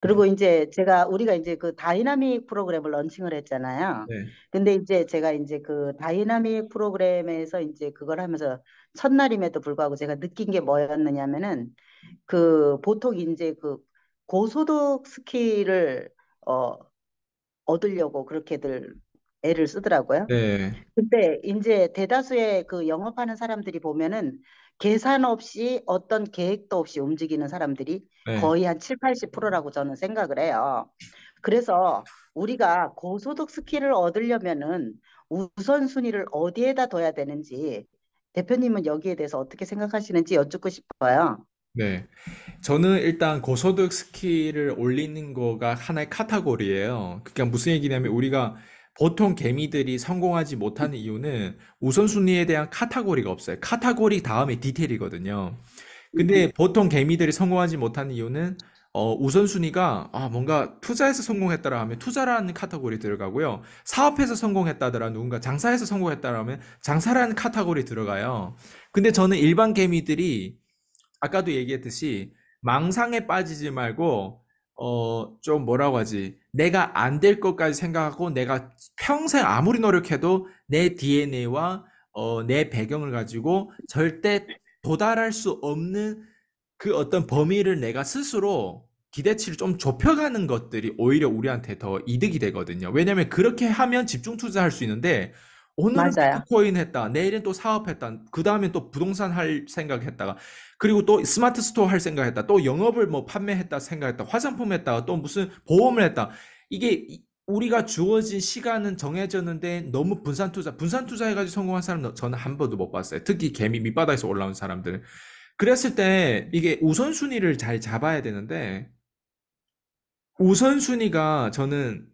그리고 이제 우리가 이제 그 다이나믹 프로그램을 런칭을 했잖아요. 네, 근데 이제 제가 이제 그 다이나믹 프로그램에서 이제 그걸 하면서 첫날임에도 불구하고 제가 느낀 게 뭐였느냐면은 그 보통 이제 그 고소득 스킬을 어, 얻으려고 그렇게들 애를 쓰더라고요. 네, 근데 이제 대다수의 그 영업하는 사람들이 보면은 계산 없이 어떤 계획도 없이 움직이는 사람들이 네. 거의 한 7, 80%라고 저는 생각을 해요. 그래서 우리가 고소득 스킬을 얻으려면은 우선순위를 어디에다 둬야 되는지 대표님은 여기에 대해서 어떻게 생각하시는지 여쭙고 싶어요. 네. 저는 일단 고소득 스킬을 올리는 거가 하나의 카테고리예요. 그러니까 무슨 얘기냐면 우리가 보통 개미들이 성공하지 못하는 이유는 우선순위에 대한 카테고리가 없어요. 카테고리 다음에 디테일이거든요. 근데 음, 보통 개미들이 성공하지 못하는 이유는 우선순위가 뭔가 투자해서 성공했다라 하면 투자라는 카테고리 들어가고요. 사업해서 성공했다더라 누군가 장사해서 성공했다라 하면 장사라는 카테고리 들어가요. 근데 저는 일반 개미들이 아까도 얘기했듯이 망상에 빠지지 말고 좀 뭐라고 하지? 내가 안 될 것까지 생각하고 내가 평생 아무리 노력해도 내 DNA와 내 배경을 가지고 절대 도달할 수 없는 그 어떤 범위를 내가 스스로 기대치를 좀 좁혀가는 것들이 오히려 우리한테 더 이득이 되거든요. 왜냐면 그렇게 하면 집중 투자할 수 있는데 오늘은 맞아요. 비트코인 했다. 내일은 또 사업했다. 그 다음엔 또 부동산 할 생각했다가 그리고 또 스마트 스토어 할 생각했다. 또 영업을 뭐 판매했다 생각했다. 화장품 했다가 또 무슨 보험을 했다. 이게 우리가 주어진 시간은 정해졌는데 너무 분산 투자해가지고 성공한 사람은 저는 한 번도 못 봤어요. 특히 개미 밑바닥에서 올라온 사람들. 그랬을 때 이게 우선순위를 잘 잡아야 되는데 우선순위가 저는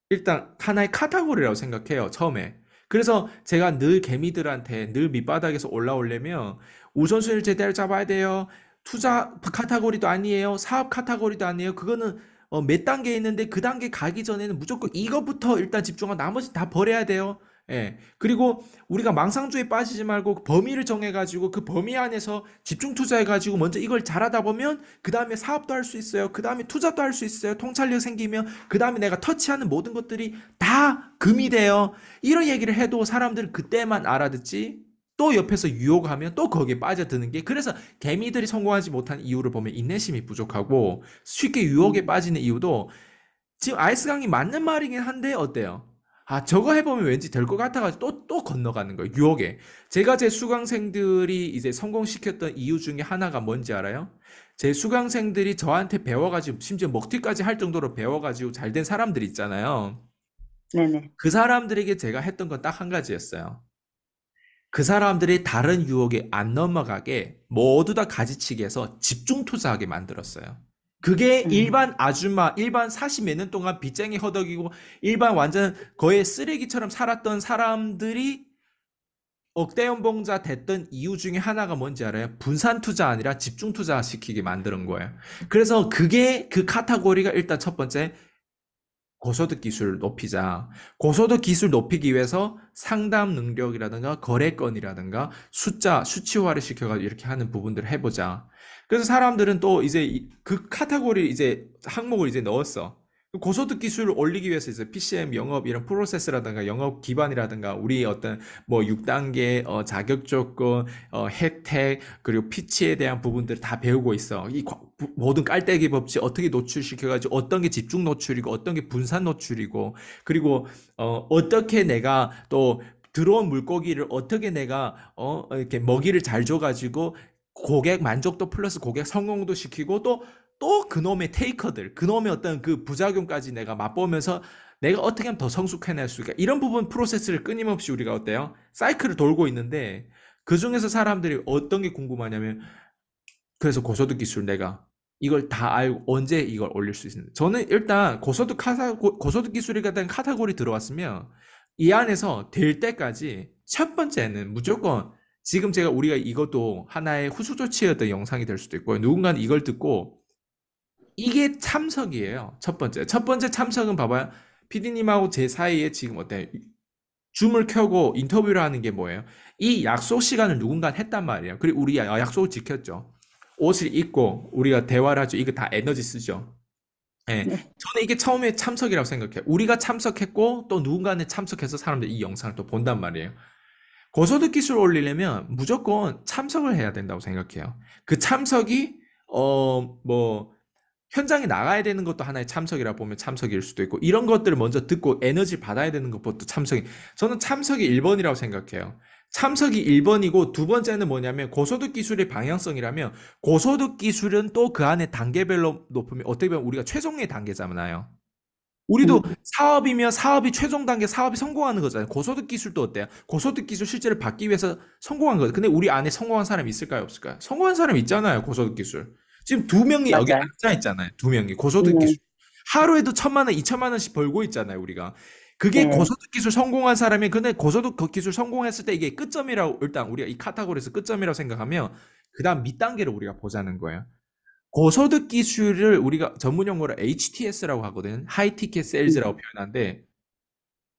일단 하나의 카테고리라고 생각해요, 처음에. 그래서 제가 늘 개미들한테 늘 밑바닥에서 올라오려면 우선순위를 제대로 잡아야 돼요. 투자 카테고리도 아니에요. 사업 카테고리도 아니에요. 그거는 몇 단계 있는데 그 단계 가기 전에는 무조건 이거부터 일단 집중하고 나머지 다 버려야 돼요. 예. 그리고 우리가 망상주의에 빠지지 말고 그 범위를 정해가지고 그 범위 안에서 집중 투자해가지고 먼저 이걸 잘하다 보면 그 다음에 사업도 할 수 있어요. 그 다음에 투자도 할 수 있어요. 통찰력 생기면 그 다음에 내가 터치하는 모든 것들이 다 금이 돼요. 이런 얘기를 해도 사람들은 그때만 알아듣지. 또 옆에서 유혹하면 또 거기에 빠져드는 게 그래서 개미들이 성공하지 못한 이유를 보면 인내심이 부족하고 쉽게 유혹에 음, 빠지는 이유도 지금 아이스강이 맞는 말이긴 한데 어때요? 저거 해보면 왠지 될 것 같아가지고 또 건너가는 거예요. 유혹에. 제가 제 수강생들이 이제 성공시켰던 이유 중에 하나가 뭔지 알아요? 제 수강생들이 저한테 배워가지고 심지어 먹튀까지 할 정도로 배워가지고 잘 된 사람들 있잖아요. 네네. 그 사람들에게 제가 했던 건 딱 한 가지였어요. 그 사람들이 다른 유혹에 안 넘어가게 모두 다 가지치기 해서 집중 투자하게 만들었어요. 그게 음, 일반 아줌마, 일반 40 몇 년 동안 빚쟁이 허덕이고 일반 완전 거의 쓰레기처럼 살았던 사람들이 억대 연봉자 됐던 이유 중에 하나가 뭔지 알아요? 분산 투자 아니라 집중 투자 시키게 만드는 거예요. 그래서 그게 그 카테고리가 일단 첫 번째 고소득 기술 높이자. 고소득 기술 높이기 위해서 상담 능력이라든가 거래건이라든가 수치화를 시켜가지고 이렇게 하는 부분들을 해보자. 그래서 사람들은 또 이제 그 카테고리 이제 항목을 이제 넣었어. 고소득 기술을 올리기 위해서 이제 PCM 영업 이런 프로세스라든가 영업 기반이라든가 우리 어떤 뭐 6단계 자격 조건 혜택 그리고 피치에 대한 부분들을 다 배우고 있어. 모든 깔때기 법칙 어떻게 노출시켜가지고 어떤 게 집중 노출이고 어떤 게 분산 노출이고 그리고 어떻게 내가 또 들어온 물고기를 어떻게 내가 이렇게 먹이를 잘 줘가지고 고객 만족도 플러스 고객 성공도 시키고 또 그놈의 테이커들 그놈의 어떤 그 부작용까지 내가 맛보면서 내가 어떻게 하면 더 성숙해낼 수 있을까 이런 부분 프로세스를 끊임없이 우리가 어때요? 사이클을 돌고 있는데 그 중에서 사람들이 어떤 게 궁금하냐면 그래서 고소득 기술 내가 이걸 다 알고 언제 이걸 올릴 수 있는지 저는 일단 고소득 기술이 같은 카테고리 들어왔으면 이 안에서 될 때까지 첫 번째는 무조건 지금 제가 우리가 이것도 하나의 후속 조치였던 영상이 될 수도 있고 누군가는 이걸 듣고 이게 참석이에요. 첫 번째 참석은 봐봐요. PD님하고 제 사이에 지금 어때 줌을 켜고 인터뷰를 하는 게 뭐예요? 이 약속 시간을 누군가 했단 말이에요. 그리고 우리 약속을 지켰죠. 옷을 입고 우리가 대화를 하죠. 이거 다 에너지 쓰죠. 예. 네. 저는 이게 처음에 참석이라고 생각해요. 우리가 참석했고 또 누군가는 참석해서 사람들이 이 영상을 또 본단 말이에요. 고소득 기술을 올리려면 무조건 참석을 해야 된다고 생각해요. 그 참석이 뭐 현장에 나가야 되는 것도 하나의 참석이라 보면 참석일 수도 있고 이런 것들을 먼저 듣고 에너지 받아야 되는 것부터 참석이 저는 참석이 1번이라고 생각해요. 참석이 1번이고 두 번째는 뭐냐면 고소득 기술의 방향성이라면 고소득 기술은 또 그 안에 단계별로 높으면 어떻게 보면 우리가 최종의 단계잖아요. 우리도 음, 사업이면 사업이 최종 단계 사업이 성공하는 거잖아요. 고소득 기술도 어때요? 고소득 기술 실제로 받기 위해서 성공한 거예요. 근데 우리 안에 성공한 사람이 있을까요? 없을까요? 성공한 사람이 있잖아요. 고소득 기술. 지금 두 명이 여기 맞아요. 앉아 있잖아요. 두 명이 고소득 기술. 네, 하루에도 1,000만 원, 2천만 원씩 벌고 있잖아요. 우리가. 그게 네, 고소득 기술 성공한 사람이 근데 고소득 기술 성공했을 때 이게 끝점이라고 일단 우리가 이 카테고리에서 끝점이라고 생각하면 그다음 밑단계를 우리가 보자는 거예요. 고소득 기술을 우리가 전문 용어로 HTS라고 하거든. 하이 티켓 세일즈라고 음, 표현하는데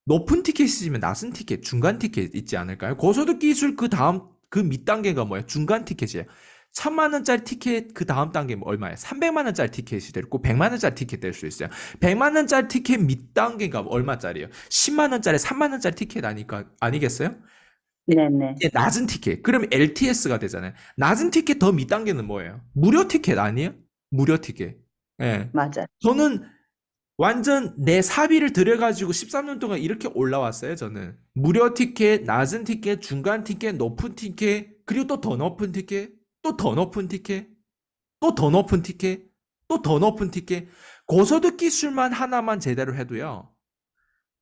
높은 티켓이면 낮은 티켓, 중간 티켓 있지 않을까요? 고소득 기술 그 다음 그 밑단계가 뭐예요? 중간 티켓이에요. 1,000만 원짜리 티켓 그 다음 단계 뭐 얼마예요? 300만 원짜리 티켓이 되고 100만 원짜리 티켓 될 수 있어요. 100만 원짜리 티켓 밑단계가 얼마짜리예요? 10만 원짜리, 3만 원짜리 티켓 아니까 아니겠어요? 네, 네, 이게 낮은 티켓. 그러면 LTS가 되잖아요. 낮은 티켓 더 밑단계는 뭐예요? 무료 티켓 아니에요? 무료 티켓. 예. 맞아요. 저는 완전 내 사비를 들여가지고 13년 동안 이렇게 올라왔어요, 저는. 무료 티켓, 낮은 티켓, 중간 티켓, 높은 티켓, 그리고 또 더 높은 티켓, 또 더 높은 티켓, 또 더 높은 티켓, 또 더 높은 티켓. 고소득 기술만 하나만 제대로 해도요.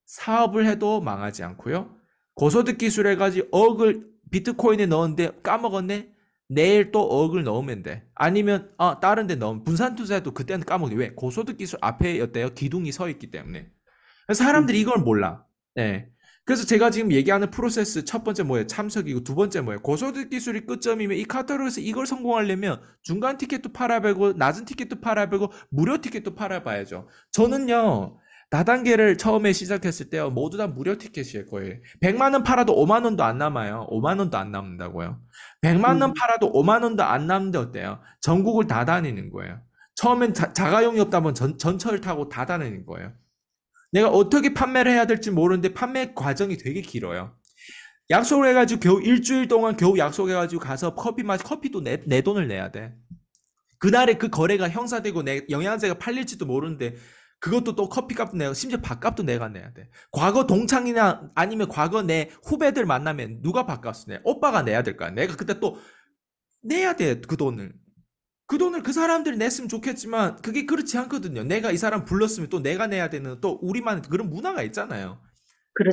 사업을 해도 망하지 않고요. 고소득 기술 해가지고 억을 비트코인에 넣었는데 까먹었네? 내일 또 억을 넣으면 돼. 아니면 다른 데 넣으면 분산 투자해도 그때는 까먹네. 왜? 고소득 기술 앞에 어때요? 기둥이 서 있기 때문에. 그래서 사람들이 음, 이걸 몰라. 네. 그래서 제가 지금 얘기하는 프로세스 첫 번째 뭐예요? 참석이고 두 번째 뭐예요? 고소득 기술이 끝점이면 이 카테고리에서 이걸 성공하려면 중간 티켓도 팔아보고 낮은 티켓도 팔아보고 무료 티켓도 팔아봐야죠. 저는요. 다단계를 처음에 시작했을 때요. 모두 다 무료 티켓이에요, 거의. 100만 원 팔아도 5만 원도 안 남아요. 5만 원도 안 남는다고요. 100만 원 음, 팔아도 5만 원도 안 남는데 어때요? 전국을 다 다니는 거예요. 처음엔 자가용이 없다면 전철 타고 다 다니는 거예요. 내가 어떻게 판매를 해야 될지 모르는데 판매 과정이 되게 길어요. 약속을 해가지고 겨우 일주일 동안 겨우 약속해가지고 가서 커피도 내 돈을 내야 돼. 그날에 그 거래가 형사되고 내 영양제가 팔릴지도 모르는데 그것도 또 커피값도 내고 심지어 밥값도 내가 내야 돼. 과거 동창이나 아니면 과거 내 후배들 만나면 누가 밥값을 내? 오빠가 내야 될 거야. 내가 그때 또 내야 돼, 그 돈을. 그 돈을 그 사람들이 냈으면 좋겠지만 그게 그렇지 않거든요. 내가 이 사람 불렀으면 또 내가 내야 되는 또 우리만의 그런 문화가 있잖아요.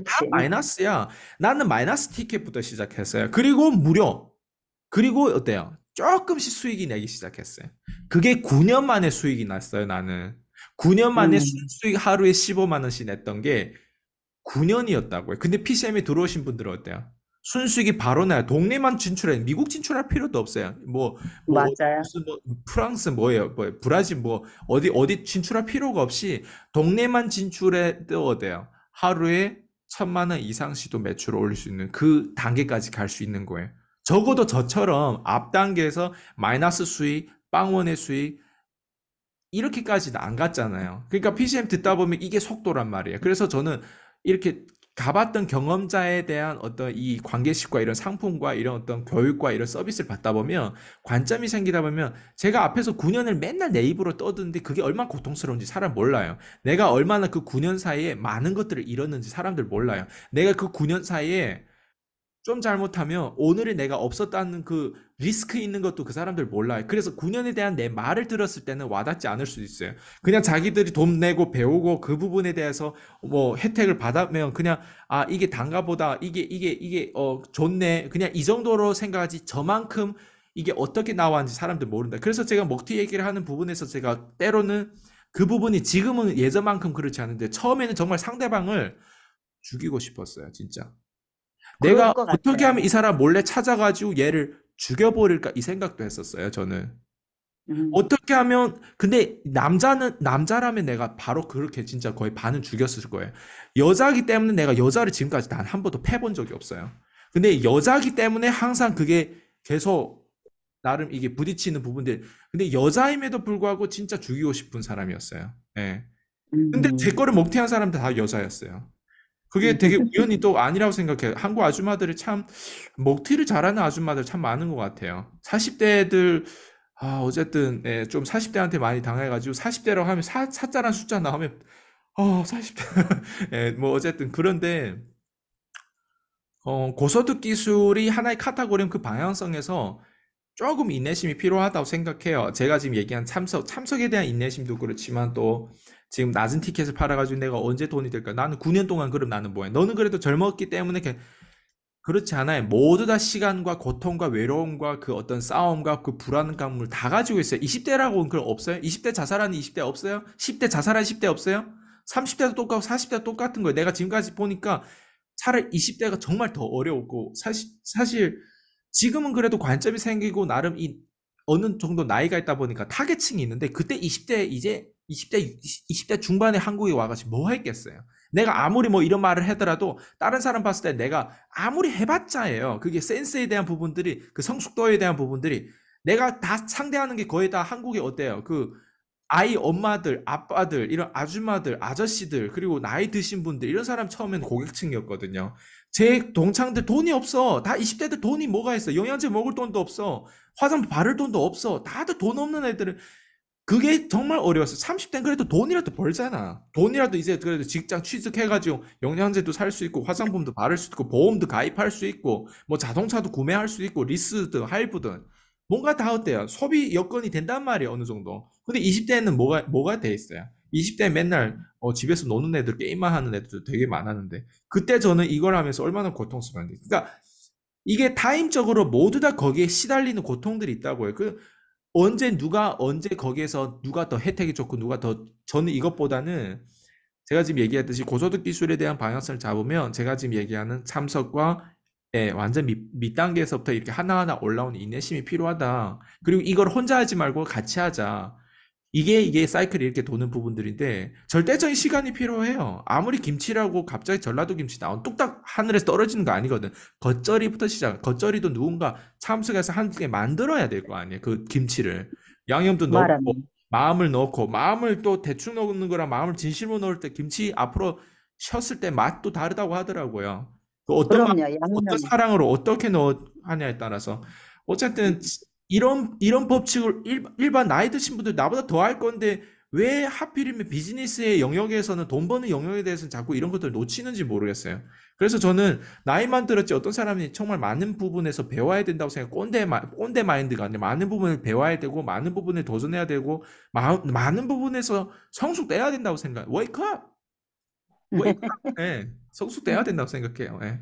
다 그렇지. 마이너스야. 나는 마이너스 티켓부터 시작했어요. 그리고 무료. 그리고 어때요? 조금씩 수익이 내기 시작했어요. 그게 9년 만에 수익이 났어요, 나는. 9년 만에 음, 순수익 하루에 15만 원씩 냈던 게 9년이었다고요. 근데 PCM에 들어오신 분들은 어때요? 순수익이 바로 나요. 동네만 진출해. 미국 진출할 필요도 없어요. 맞아요. 무슨 프랑스 브라질 어디 진출할 필요가 없이 동네만 진출해도 어때요? 하루에 1,000만 원 이상씩도 매출을 올릴 수 있는 그 단계까지 갈 수 있는 거예요. 적어도 저처럼 앞 단계에서 마이너스 수익, 빵원의 수익 이렇게까지는 안 갔잖아요. 그러니까 PCM 듣다 보면 이게 속도란 말이에요. 그래서 저는 이렇게 가봤던 경험자에 대한 어떤 이 관계식과 이런 상품과 이런 어떤 교육과 이런 서비스를 받다 보면 관점이 생기다 보면 제가 앞에서 9년을 맨날 내 입으로 떠드는데 그게 얼마나 고통스러운지 사람 몰라요. 내가 얼마나 그 9년 사이에 많은 것들을 잃었는지 사람들 몰라요. 내가 그 9년 사이에 좀 잘못하면 오늘의 내가 없었다는 그 리스크 있는 것도 그 사람들 몰라요. 그래서 9년에 대한 내 말을 들었을 때는 와닿지 않을 수도 있어요. 그냥 자기들이 돈 내고 배우고 그 부분에 대해서 뭐 혜택을 받으면 그냥 이게 단가보다 이게 좋네. 그냥 이 정도로 생각하지 저만큼 이게 어떻게 나왔는지 사람들 모른다. 그래서 제가 먹튀 얘기를 하는 부분에서 제가 때로는 그 부분이 지금은 예전만큼 그렇지 않은데 처음에는 정말 상대방을 죽이고 싶었어요, 진짜. 그럴 내가 것 어떻게 같아요. 하면 이 사람 몰래 찾아가지고 얘를 죽여버릴까 이 생각도 했었어요, 저는. 음, 어떻게 하면, 근데 남자라면 내가 바로 그렇게 진짜 거의 반은 죽였을 거예요. 여자기 때문에 내가 여자를 지금까지 단 한 번도 패본 적이 없어요. 근데 여자기 때문에 항상 그게 계속 나름 이게 부딪히는 부분들. 근데 여자임에도 불구하고 진짜 죽이고 싶은 사람이었어요. 예. 근데 제 음. 거를 먹튀한 사람들 다 여자였어요. 그게 되게 우연히 또 아니라고 생각해요. 한국 아줌마들이 참 먹튀를 잘하는 아줌마들 참 많은 것 같아요. 40대들 어쨌든 예, 좀 40대한테 많이 당해가지고 40대라고 하면 사자란 숫자 나오면 40대 예, 뭐 어쨌든 그런데 고소득 기술이 하나의 카테고리는 그 방향성에서 조금 인내심이 필요하다고 생각해요. 제가 지금 얘기한 참석에 대한 인내심도 그렇지만 또 지금 낮은 티켓을 팔아가지고 내가 언제 돈이 될까? 나는 9년 동안 그럼 나는 뭐해? 너는 그래도 젊었기 때문에 그렇지 않아요. 모두 다 시간과 고통과 외로움과 그 어떤 싸움과 그 불안감을 다 가지고 있어요. 20대라고는 그럼 없어요? 20대 자살하는 20대 없어요? 10대 자살하는 10대 없어요? 30대도 똑같고 40대도 똑같은 거예요. 내가 지금까지 보니까 차라리 20대가 정말 더 어려웠고 사실 지금은 그래도 관점이 생기고 나름 이 어느 정도 나이가 있다 보니까 타겟층이 있는데 그때 20대 이제 20대 중반에 한국에 와가지고 뭐 했겠어요. 내가 아무리 뭐 이런 말을 하더라도 다른 사람 봤을 때 내가 아무리 해봤자예요. 그게 센스에 대한 부분들이 그 성숙도에 대한 부분들이 내가 다 상대하는 게 거의 다 한국이 어때요? 그 아이 엄마들, 아빠들, 이런 아줌마들, 아저씨들, 그리고 나이 드신 분들, 이런 사람 처음엔 고객층이었거든요. 제 동창들 돈이 없어. 다 20대들 돈이 뭐가 있어. 영양제 먹을 돈도 없어. 화장품 바를 돈도 없어. 다들 돈 없는 애들은 그게 정말 어려웠어. 30대는 그래도 돈이라도 벌잖아. 돈이라도 이제 그래도 직장 취직해가지고 영양제도 살 수 있고, 화장품도 바를 수 있고, 보험도 가입할 수 있고, 뭐 자동차도 구매할 수 있고, 리스든 할부든. 뭔가 다 어때요? 소비 여건이 된단 말이에요, 어느 정도. 근데 20대에는 뭐가 돼 있어요? 20대 맨날 집에서 노는 애들, 게임만 하는 애들도 되게 많았는데, 그때 저는 이걸 하면서 얼마나 고통스러웠는데. 그러니까 이게 타임적으로 모두 다 거기에 시달리는 고통들이 있다고요. 언제 거기에서 누가 더 혜택이 좋고 누가 더 저는 이것보다는 제가 지금 얘기했듯이 고소득 기술에 대한 방향성을 잡으면 제가 지금 얘기하는 참석과 완전 밑단계에서부터 이렇게 하나하나 올라오는 인내심이 필요하다. 그리고 이걸 혼자 하지 말고 같이 하자. 이게 사이클이 이렇게 도는 부분들인데 절대적인 시간이 필요해요. 아무리 김치라고 갑자기 전라도 김치 나온 뚝딱 하늘에서 떨어지는 거 아니거든. 겉절이부터 시작. 겉절이도 누군가 참석해서 한 개 만들어야 될 거 아니에요. 그 김치를 양념도 넣고 말하면. 마음을 넣고 마음을 또 대충 넣는 거랑 마음을 진심으로 넣을 때 김치 앞으로 쉬었을 때 맛도 다르다고 하더라고요. 그 어떤 그럼요. 어떤 양념. 사랑으로 어떻게 넣어 하냐에 따라서 어쨌든 이런 법칙을 일반 나이 드신 분들 나보다 더 할 건데 왜 하필이면 비즈니스의 영역에서는 돈 버는 영역에 대해서는 자꾸 이런 것들을 놓치는지 모르겠어요. 그래서 저는 나이만 들었지 어떤 사람이 정말 많은 부분에서 배워야 된다고 생각, 꼰대 마인드가 아니라 많은 부분을 배워야 되고 많은 부분을 도전해야 되고 많은 부분에서 성숙돼야 된다고 생각. Wake up, wake up. 예, 성숙돼야 된다고 생각해요. 예.